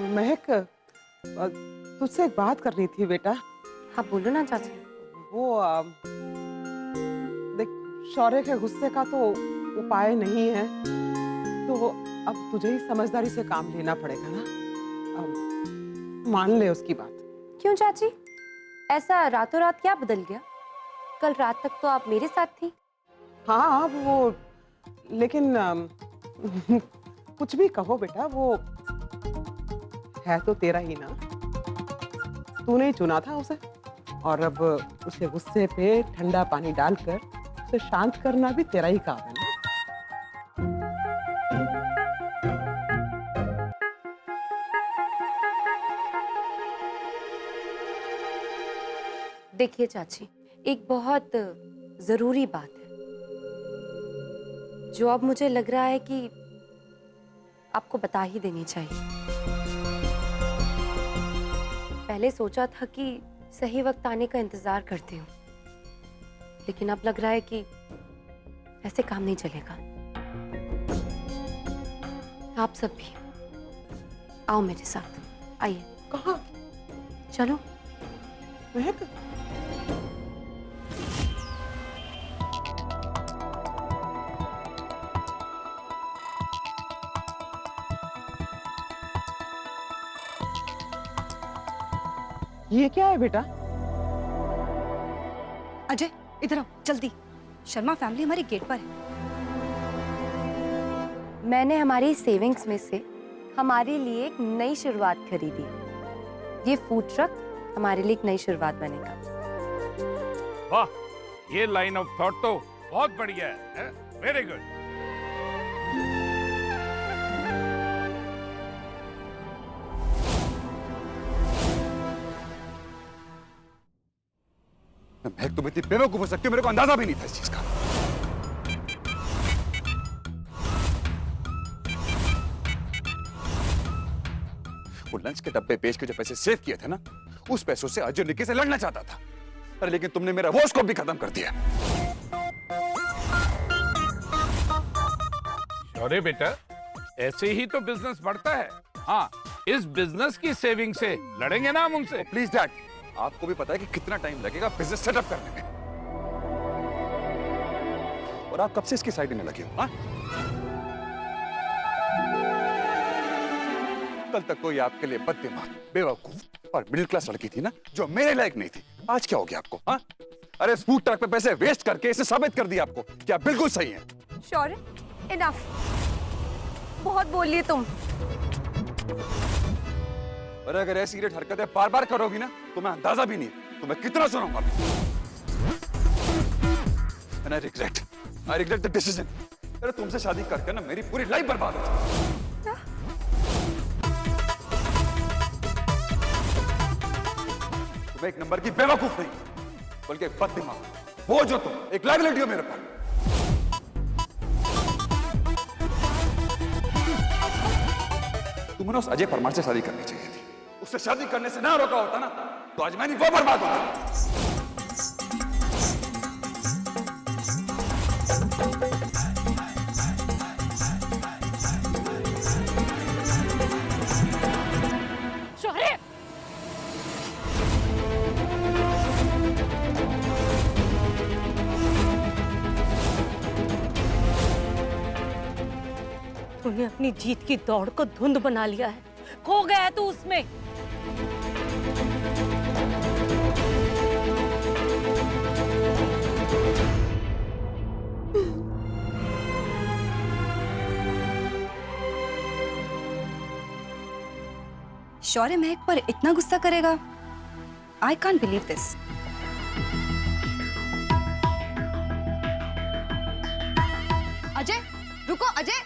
महक, तुझसे एक बात करनी थी बेटा। हाँ बोलो ना चाची। वो देख, शौर्य के गुस्से का तो उपाय नहीं है, तो अब तुझे ही समझदारी से काम लेना पड़ेगा ना। अब मान ले उसकी बात। क्यों चाची, ऐसा रातों रात क्या बदल गया? कल रात तक तो आप मेरे साथ थी। हाँ वो, लेकिन कुछ भी कहो बेटा, वो है तो तेरा ही ना। तूने ही चुना था उसे, और अब उसके गुस्से पे ठंडा पानी डालकर उसे शांत करना भी तेरा ही काम है ना। देखिए चाची, एक बहुत जरूरी बात है जो अब मुझे लग रहा है कि आपको बता ही देनी चाहिए। पहले सोचा था कि सही वक्त आने का इंतजार करती हूँ, लेकिन अब लग रहा है कि ऐसे काम नहीं चलेगा। आप सब भी आओ मेरे साथ, आइए। कहाँ? चलो। महक, ये क्या है बेटा? अजय इधर आओ जल्दी, शर्मा फैमिली हमारे गेट पर है। मैंने हमारी सेविंग्स में से हमारे लिए एक नई शुरुआत खरीदी। ये फूड ट्रक हमारे लिए एक नई शुरुआत बनेगा। वाह, ये लाइन ऑफ थॉट तो बहुत बढ़िया है। Very good. महक, तुम इतनी बेवकूफ हो सकती हो, मेरे को अंदाजा भी नहीं था इस चीज का। वो लंच के डब्बे बेच के जो पैसे सेव किए थे ना, उस पैसों से अजय निक्की से लड़ना चाहता था। अरे लेकिन तुमने मेरा वो स्कोप भी खत्म कर दिया। अरे बेटा, ऐसे ही तो बिजनेस बढ़ता है। हाँ, इस बिजनेस की सेविंग से लड़ेंगे ना हम उनसे। प्लीज डैड, आपको भी पता है कि कितना टाइम लगेगा बिजनेस सेटअप करने में, और आप कब से इसकी साइड में लगे हो? हाँ, कल तक कोई आपके लिए बददिमाग, बेवकूफ और मिडिल क्लास लड़की थी ना, जो मेरे लायक नहीं थी। आज क्या हो गया आपको? हाँ, अरे फूड ट्रक पे पैसे वेस्ट करके इसे साबित कर दिया आपको कि आप बिल्कुल सही हैं। शौर्य, इनफ, बहुत बोल लिए तुम। और अगर ऐसी इरेट हरकतें बार बार करोगी ना, तो मैं अंदाजा भी नहीं तुम्हें कितना सुनाऊंगा। And I regret the decision। अरे तुमसे शादी करके ना मेरी पूरी लाइफ बर्बाद हो गई। तुम एक नंबर की बेवकूफ नहीं, बल्कि एक बददिमाग, वो जो तुम एक लायबिलिटी हो मेरे पर। तुम्हें उस अजय परमार से शादी करनी चाहिए थी। उससे शादी करने से ना रोका होता ना, तो आज मैंने वो बर्बाद होता। शौर्य, तूने अपनी जीत की दौड़ को धुंध बना लिया है, खो गया है तू उसमें। शौर्य महक पर इतना गुस्सा करेगा? I can't believe this. Ajay रुको, अजय।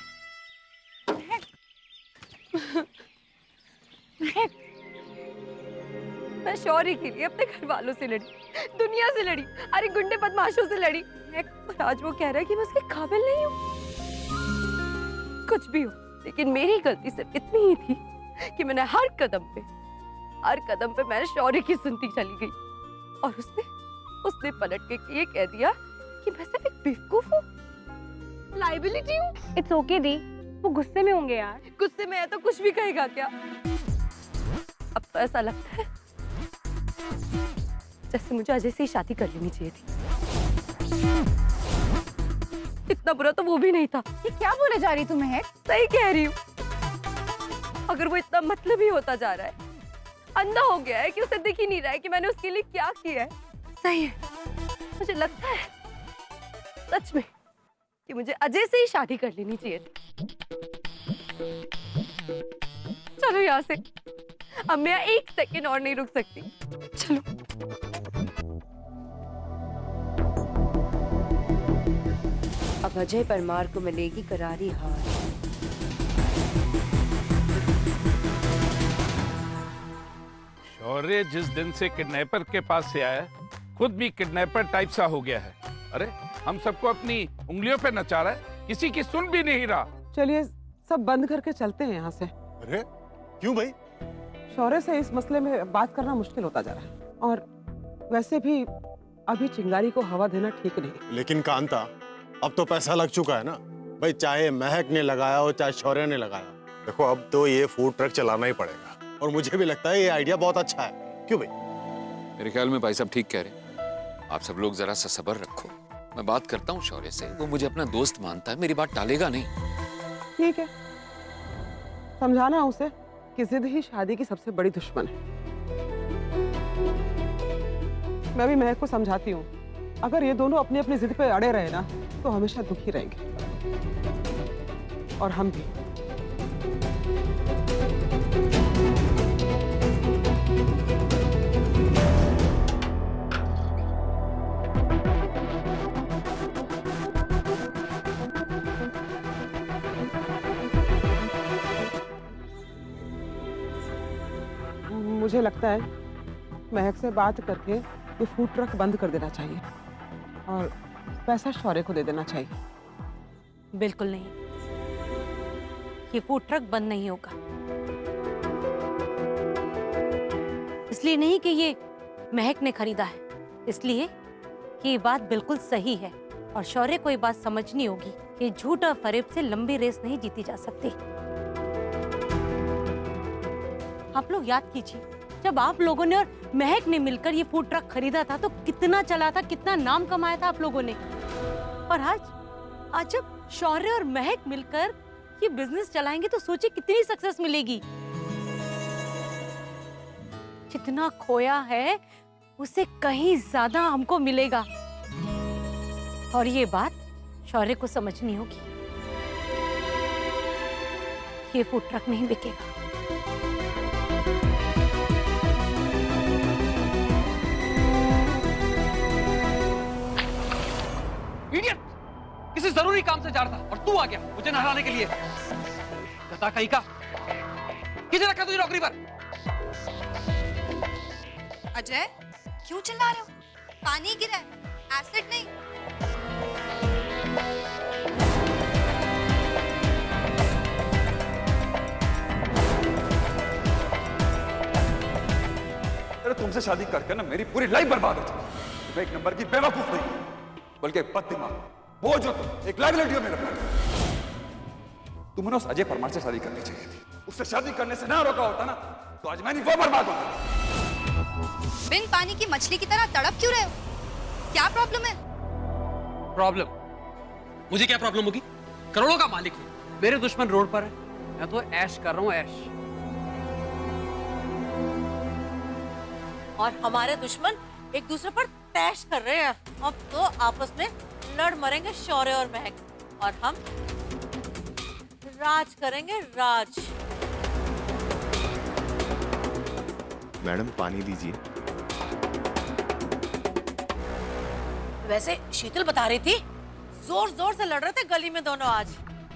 मैं शौर्य के लिए अपने घर वालों से लड़ी, दुनिया से लड़ी, अरे गुंडे बदमाशों से लड़ी, और आज वो कह रहा है कि मैं उसके काबिल नहीं हूँ। कुछ भी हो, लेकिन मेरी गलती सिर्फ इतनी ही थी कि मैंने हर कदम पे मैंने शौर्य की सुनती चली गई, और उसने पलट के ये कह दिया कि मैं सिर्फ एक बेवकूफ हूँ, लायबिलिटी हूँ। इट्स ओके दी, वो गुस्से में होंगे यार। गुस्से में है तो कुछ भी कहेगा क्या? तो ऐसा लगता है जैसे मुझे अजय से ही शादी कर लेनी चाहिए थी। इतना बुरा तो वो भी नहीं था। ये क्या बोले जा रही तू महक? सही कह रही हूँ। अगर वो इतना मतलबी होता जा रहा है, अंधा हो गया है कि उसे दिख ही नहीं रहा है कि मैंने उसके लिए क्या किया है। सही है, मुझे लगता है सच में कि मुझे अजय से ही शादी कर लेनी चाहिए थी। चलो यहाँ से, अब मैं 1 सेकंड और नहीं रुक सकती। चलो। अब अजय परमार को मिलेगी करारी हार। शौर्य जिस दिन से किडनैपर के पास से आया, खुद भी किडनैपर टाइप सा हो गया है। अरे हम सबको अपनी उंगलियों पे नचा रहा है, किसी की सुन भी नहीं रहा। चलिए सब बंद करके चलते हैं यहाँ से। अरे क्यों भाई? शौर्य से इस मसले में बात करना मुश्किल होता जा रहा है, और वैसे भी अभी चिंगारी को हवा देना ठीक नहीं। लेकिन कांता, अब तो पैसा लग चुका है ना भाई, चाहे महक ने लगाया हो चाहे शौर्य ने लगाया। देखो अब तो ये फूड ट्रक चलाना ही पड़ेगा, और मुझे भी लगता है ये आइडिया बहुत अच्छा है। क्यों भाई? मेरे ख्याल में भाई साहब ठीक कह रहे हैं। आप सब लोग जरा सा सब्र रखो, मैं बात करता हूँ शौर्य से, वो मुझे अपना दोस्त मानता है, मेरी बात टालेगा नहीं। ठीक है, समझाना उसे कि जिद ही शादी की सबसे बड़ी दुश्मन है। मैं भी महक को समझाती हूँ, अगर ये दोनों अपनी अपनी जिद पे अड़े रहे ना तो हमेशा दुखी रहेंगे, और हम भी। मुझे लगता है महक से बात करके ये फूड ट्रक बंद कर देना चाहिए और पैसा शौर्य को दे देना चाहिए। बिल्कुल नहीं, ये फूड ट्रक बंद नहीं होगा। इसलिए नहीं कि ये महक ने खरीदा है, इसलिए कि ये बात बिल्कुल सही है, और शौर्य को ये बात समझनी होगी कि झूठ और फरेब से लंबी रेस नहीं जीती जा सकती। आप लोग याद कीजिए, जब आप लोगों ने और महक ने मिलकर ये फूड ट्रक खरीदा था तो कितना चला था, कितना नाम कमाया था आप लोगों ने। और आज जब शौर्य और महक मिलकर ये बिजनेस चलाएंगे तो सोचिए कितनी सक्सेस मिलेगी। जितना खोया है उससे कहीं ज्यादा हमको मिलेगा, और ये बात शौर्य को समझनी होगी। ये फूड ट्रक नहीं बिकेगा। इडियट! किसी जरूरी काम से जा रहा था और तू आ गया मुझे नहलाने के लिए। गधा कहीं का, किसे रखा तुझे नौकरी पर? अजय, क्यों चिल्ला रहे हो? पानी गिरा है, एसिड नहीं। अरे तुमसे शादी करके ना मेरी पूरी लाइफ बर्बाद हो चुकी। मैं एक नंबर की बेवकूफ नहीं बल्कि एक बददिमाग, वो जो तुम एक लायबिलिटी हो मेरे पर। तुम्हें उस अजय परमार से शादी करनी चाहिए थी। उससे शादी करने से ना रोका होता ना तो आज मैंने वो बर्बाद होता। बिन पानी की मछली की तरह तड़प क्यों रहे हो? क्या प्रॉब्लम है? प्रॉब्लम? मुझे क्या प्रॉब्लम होगी? करोड़ों का मालिक हूं, मेरे दुश्मन रोड पर है, मैं तो ऐश कर रहा हूं, ऐश। और हमारे दुश्मन एक दूसरे पर तैश कर रहे हैं। अब तो आपस में लड़ मरेंगे शौर्य और महक, और हम राज करेंगे, राज। मैडम पानी दीजिए। वैसे शीतल बता रही थी जोर जोर से लड़ रहे थे गली में दोनों आज,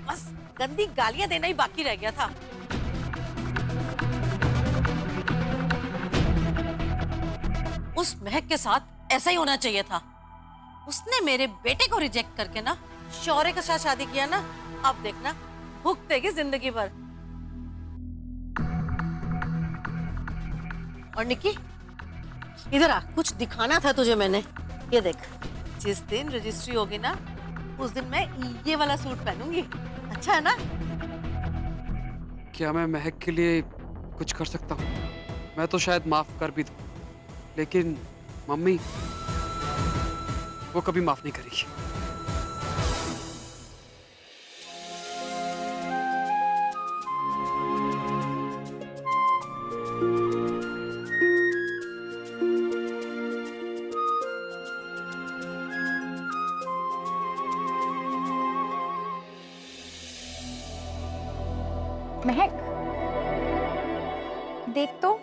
बस गंदी गालियां देना ही बाकी रह गया था। उस महक के साथ ऐसा ही होना चाहिए था। उसने मेरे बेटे को रिजेक्ट करके ना शौर्य के साथ शादी किया ना, अब देखना भुगतेगी जिंदगी भर। और निक्की इधर आ, कुछ दिखाना था तुझे मैंने। ये देख, जिस दिन रजिस्ट्री होगी ना उस दिन मैं ये वाला सूट पहनूंगी, अच्छा है ना? क्या मैं महक के लिए कुछ कर सकता हूँ? मैं तो शायद माफ कर भी दूं, लेकिन मम्मी वो कभी माफ नहीं करेगी। महक, देख तो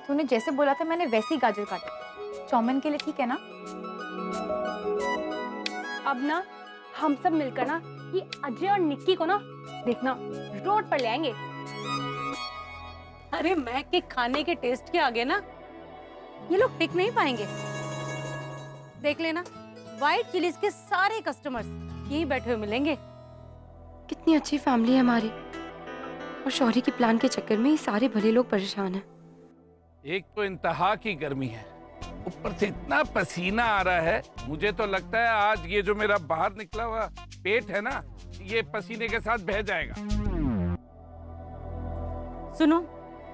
तूने जैसे बोला था मैंने वैसे ही गाजर काटा। चौमिन के लिए ठीक है ना? अब ना हम सब मिलकर ना ये अजय और निक्की को ना देखना रोड पर ले आएंगे। अरे महक के खाने के टेस्ट के आगे ना ये लोग टिक नहीं पाएंगे। देख लेना, व्हाइट चिलीज के सारे कस्टमर्स यहीं बैठे हुए मिलेंगे। कितनी अच्छी फैमिली है हमारी, और शौर्य के प्लान के चक्कर में ये सारे भले लोग परेशान हैं। एक तो इंतहा की गर्मी है, ऊपर से इतना पसीना आ रहा है। मुझे तो लगता है आज ये जो मेरा बाहर निकला हुआ पेट है ना, ये पसीने के साथ बह जाएगा। सुनो,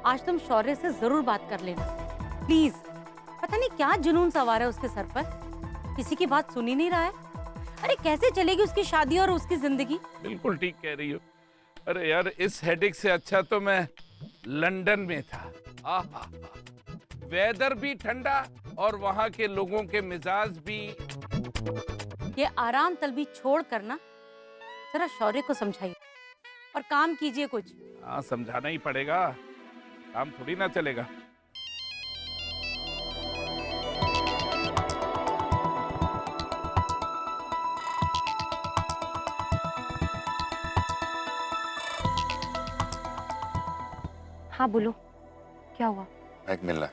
आज तुम शौर्य से जरूर बात कर लेना प्लीज। पता नहीं क्या जुनून सवार है उसके सर पर, किसी की बात सुन ही नहीं रहा है। अरे कैसे चलेगी उसकी शादी और उसकी जिंदगी? बिल्कुल ठीक कह रही हो। अरे यार, इस हेडेक से अच्छा तो मैं लंदन में था। आहा, वेदर भी ठंडा और वहां के लोगों के मिजाज भी। ये आराम तलबी छोड़ कर ना जरा शौर्य को समझाइए और काम कीजिए कुछ। हाँ, समझाना ही पड़ेगा, काम थोड़ी ना चलेगा। हाँ बोलो, क्या हुआ? महक मिलना है,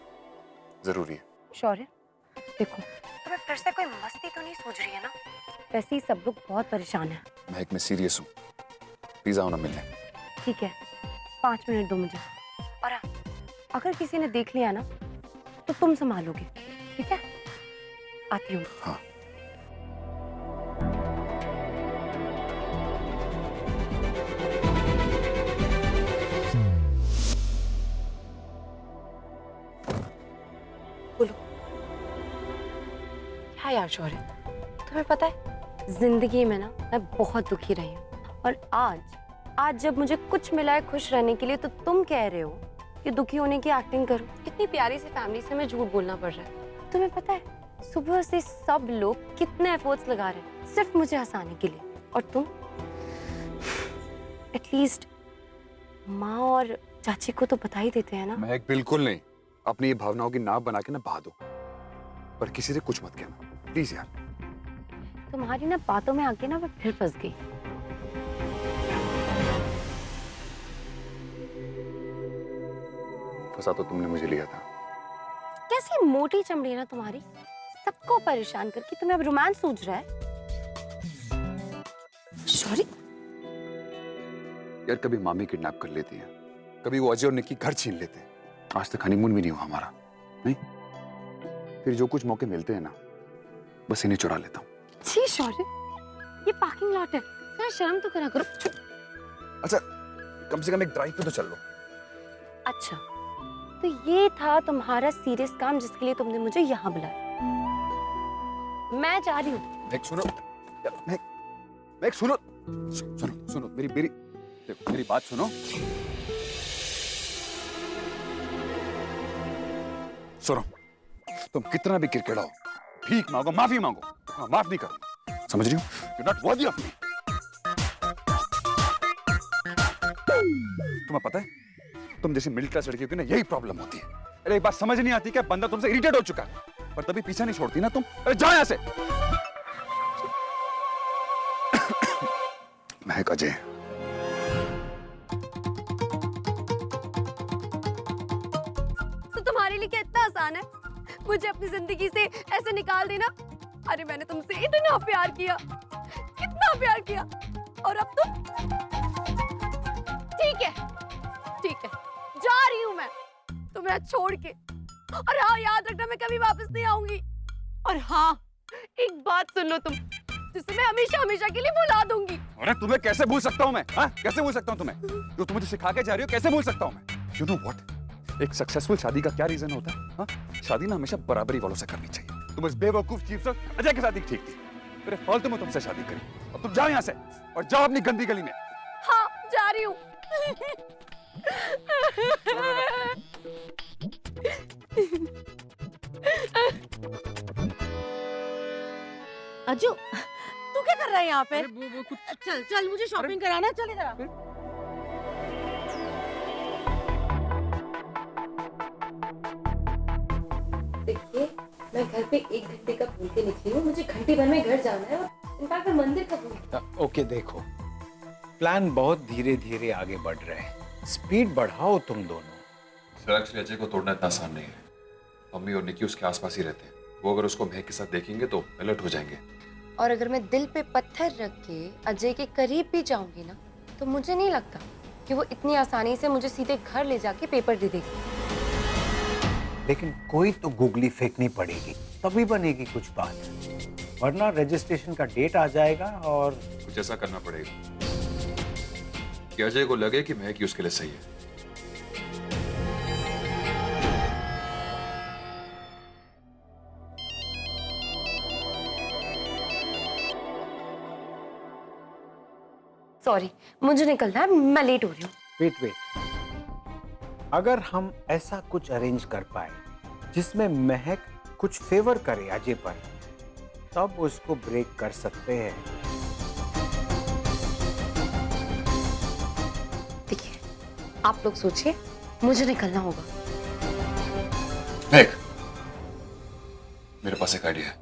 जरूरी है। शौर्य देखो, तुम्हें फिर से कोई मस्ती तो नहीं सूझ रही है ना? वैसे ही सब लोग बहुत परेशान हैं। महक, मैं सीरियस हूँ, प्लीज आओ ना मिलने। ठीक है, 5 मिनट दो मुझे। और हाँ, अगर किसी ने देख लिया ना तो तुम संभालोगे, ठीक है? आती हूँ। हाँ। बोलो। क्या यार शौर्य, तुम्हें पता है जिंदगी में ना मैं बहुत दुखी रही हूँ, और आज जब मुझे कुछ मिला है खुश रहने के लिए, तो तुम कह रहे हो कि दुखी होने की एक्टिंग करो। कितनी प्यारी सी फैमिली से मैं झूठ बोलना पड़ रहा है। तुम्हें पता है सुबह से सब लोग कितने एफर्ट्स लगा रहे हैं सिर्फ मुझे हंसाने के लिए, और तुम एटलीस्ट माँ और चाची को तो बता ही देते हैं ना। महक, बिल्कुल नहीं। अपनी ये भावनाओं की नाव बना के ना बहा दो, पर किसी से कुछ मत कहना प्लीज यार। तुम्हारी ना बातों में आके ना मैं फिर फंस गई। फंसा तो तुमने मुझे लिया था। कैसी मोटी चमड़ी है ना तुम्हारी, सबको परेशान करके तुम्हें अब रोमांस सूझ रहा है। सॉरी यार, कभी मामी किडनैप कर लेती है, कभी वो अजय और निक्की घर छीन लेते हैं। आज तक हनीमून भी नहीं हुआ हमारा, नहीं? फिर जो कुछ मौके मिलते हैं ना, बस इन्हें चुरा लेता हूँ। जी शौर्य, ये पार्किंग लॉट है, जरा शर्म तो करा करो। अच्छा, कम से कम एक ड्राइव पे तो चल लो। अच्छा, तो ये था तुम्हारा सीरियस काम जिसके लिए तुमने मुझे यहाँ बुलाया। मैं जा रही हूँ। महक सुनो यार, महक सुनो, सुनो मेरी देखो, मेरी बात सुनो। सुनो, तुम कितना भी किरकिरा हो, भीख मांगो, माफी मांगो, हाँ, माफ नहीं करूंगा, समझ रही हो? You're not worthy of me। तुम्हें पता है, तुम जैसी मिडिल क्लास लड़कियों की ना यही प्रॉब्लम होती है। अरे एक बात समझ नहीं आती क्या, बंदा तुमसे इरिटेट हो चुका है, पर तभी पीछा नहीं छोड़ती ना तुम। अरे जाओ यहाँ से। महक, अजय, तो तुम्हारे लिए क्या इतना आसान है मुझे अपनी जिंदगी से ऐसे निकाल देना? अरे मैंने तुमसे इतना प्यार किया, कितना प्यार किया, और अब तुम? ठीक है, जा रही हूँ मैं तुम्हें छोड़ के। और हाँ, याद रखना मैं कभी वापस नहीं आऊंगी। और हाँ, एक बात सुन लो तुम, जिसे मैं हमेशा हमेशा के लिए भुला दूंगी। अरे तुम्हें कैसे भूल सकता हूँ मैं? हाँ, कैसे भूल सकता हूँ तुम्हें? जो तुम मुझे सिखा के जा रही हो, कैसे भूल सकता हूँ मैं? You know what? एक सक्सेसफुल शादी का क्या रीजन होता है? हाँ, शादी ना हमेशा बराबरी वालों से करनी चाहिए। तुम इस बेवकूफ चीफ से अजय के शादी ठीक थी, मेरे फालतू में तुमसे शादी करी। अब तुम जाओ यहाँ से और जाओ अपनी गंदी गली में। हाँ, जा रही हूँ। अज्जू, तू क्या कर रहा है यहाँ पे? चल चल, मुझे शॉपिंग कराना है, चल इधर आ। देखिए, मैं घर पे 1 घंटे का भूल के निकली हूँ, मुझे घंटे भर में घर जाना है और इनफैक्ट मैं मंदिर का भूल। ओके, देखो प्लान बहुत धीरे धीरे आगे बढ़ रहे हैं, स्पीड बढ़ाओ तुम दोनों। सर एक्चुअली अजय को तोड़ना इतना आसान नहीं है। मम्मी और निकी उसके आसपास ही रहते हैं, वो अगर उसको महक के साथ देखेंगे तो अलर्ट हो जाएंगे। और अगर मैं दिल पे पत्थर रख के अजय के करीब भी जाऊंगी ना, तो मुझे नहीं लगता कि वो इतनी आसानी से मुझे सीधे घर ले जाके पेपर दे देगी। लेकिन कोई तो गुगली फेंकनी पड़ेगी, तभी बनेगी कुछ बात, वरना रजिस्ट्रेशन का डेट आ जाएगा और कुछ ऐसा करना पड़ेगा कि अजय को लगे कि महक ही उसके लिए सही है। सॉरी, मुझे निकलना है, मैं लेट हो रही हूँ। वेट, अगर हम ऐसा कुछ अरेंज कर पाए जिसमें महक कुछ फेवर करे अजय पर, तब उसको ब्रेक कर सकते हैं। देखिए, आप लोग सोचिए, मुझे निकलना होगा। महक, मेरे पास एक आइडिया है।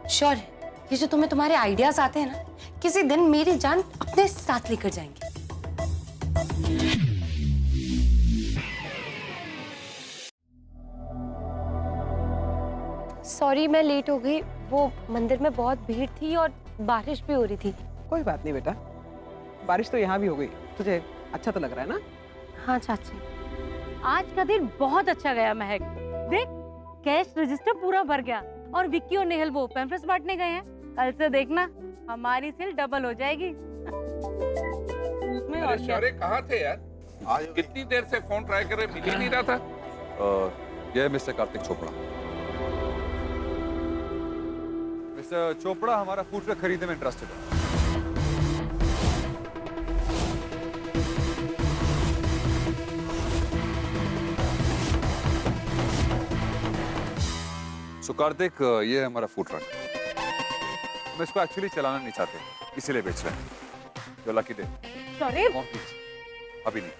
श्योर है, ये जो तुम्हारे आइडियाज आते हैं ना, किसी दिन मेरी जान अपने साथ लेकर जाएंगे। सॉरी, मैं लेट हो गई, वो मंदिर में बहुत भीड़ थी और बारिश भी हो रही थी। कोई बात नहीं बेटा, बारिश तो यहाँ भी हो गई। तुझे अच्छा तो लग रहा है ना? हाँ चाची। आज का दिन बहुत अच्छा गया महक। देख, कैश रजिस्टर पूरा भर गया और विक्की और नेहल वो पैम्फलेट्स बांटने गए हैं। कल से देखना, हमारी सेल डबल हो जाएगी। अरे शौर्य कहाँ थे यार? कितनी देर से फोन ट्राई कर रहे, मिल ही नहीं रहा था। ये मिस्टर कार्तिक चोपड़ा। मिस्टर चोपड़ा हमारा फूड ट्रक खरीदने में इंटरेस्टेड है। सो कार्तिक, ये है हमारा फूड ट्रक। हम इसको एक्चुअली चलाना नहीं चाहते, इसीलिए बेच रहे हैं। जो लकी डे। सॉरी, अभी नहीं,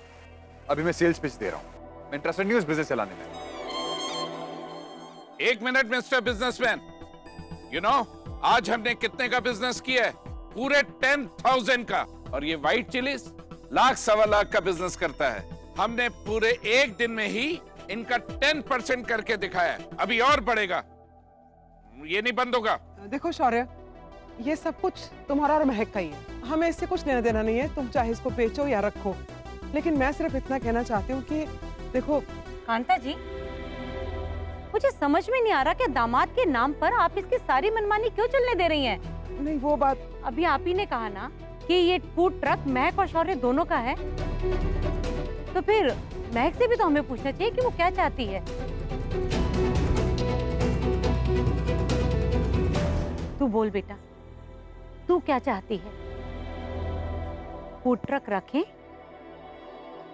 अभी मैं सेल्स पिच दे रहा हूँ। मैं इंटरेस्टेड नहीं हूँ इस बिजनेस चलाने में। एक minute mister businessman, you know आज हमने कितने का बिजनेस किया है? पूरे 10,000 का। और ये व्हाइट चिलीज 1,00,000-1,15,00,000 का बिजनेस करता है। हमने पूरे एक दिन में ही इनका 10% करके दिखाया है। अभी और बढ़ेगा, ये नहीं बंद होगा। देखो शौर्य, ये सब कुछ तुम्हारा और महक का ही है, हमें इससे कुछ लेना देना नहीं है। तुम चाहे इसको बेचो या रखो, लेकिन मैं सिर्फ इतना कहना चाहती हूँ कि देखो कांता जी, मुझे समझ में नहीं आ रहा कि दामाद के नाम पर आप इसकी सारी मनमानी क्यों चलने दे रही हैं? नहीं, वो बात अभी आप ही ने कहा ना कि ये फूड ट्रक महक और शौर्य दोनों का है, तो फिर महक से भी तो हमें पूछना चाहिए कि वो क्या चाहती है। तू बोल बेटा, तू क्या चाहती है? फूड ट्रक रखें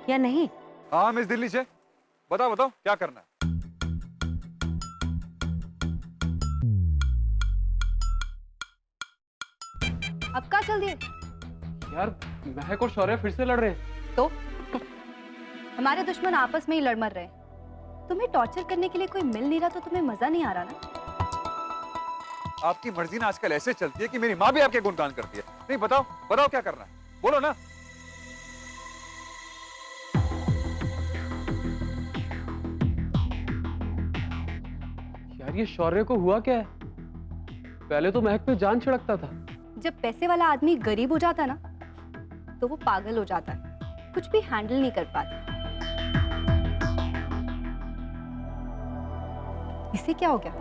या नहीं? हाँ मिस दिल्ली से, बताओ क्या करना है? अब का चल दिए? यार महक और शौर्य फिर से लड़ रहे हैं। तो हमारे दुश्मन आपस में ही लड़ मर रहे हैं। तुम्हें टॉर्चर करने के लिए कोई मिल नहीं रहा तो तुम्हें मजा नहीं आ रहा ना? आपकी मर्जी ना आजकल ऐसे चलती है कि मेरी माँ भी आपके गुणगान करती है। नहीं, बताओ क्या करना है, बोलो ना। यार ये शौर्य को हुआ क्या है? पहले तो महक पे जान छिड़कता था। जब पैसे वाला आदमी गरीब हो जाता ना, तो वो पागल हो जाता है, कुछ भी हैंडल नहीं कर पाता। इसे क्या हो गया?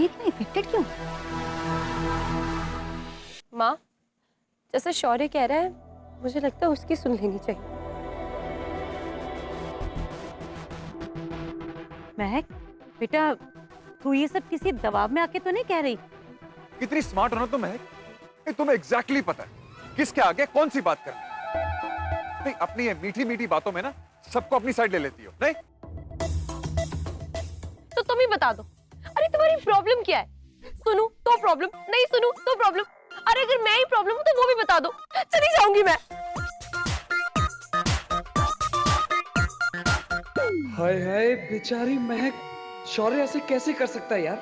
ये इतना इफेक्टेड क्यों? माँ, जैसे शौर्य कह रहा है, मुझे लगता है उसकी सुन लेनी चाहिए। महक बेटा, तू ये सब किसी दबाव में आके तो नहीं कह रही? कितनी स्मार्ट हो ना तुम महक, ये तुम्हें एग्जैक्टली पता है किसके आगे कौन सी बात करनी। नहीं, अपनी ये मीठी मीठी बातों में ना सबको अपनी साइड ले लेती हो। नहीं तो तुम ही बता दो, अरे तुम्हारी प्रॉब्लम क्या है? सुनूं तो प्रॉब्लम, नहीं सुनूं तो प्रॉब्लम। अरे अगर मैं ही प्रॉब्लम हूं तो वो भी बता दो, चली जाऊंगी मैं। हाय हाय, बेचारी महक, शौर्य ऐसे कैसे कर सकता है यार?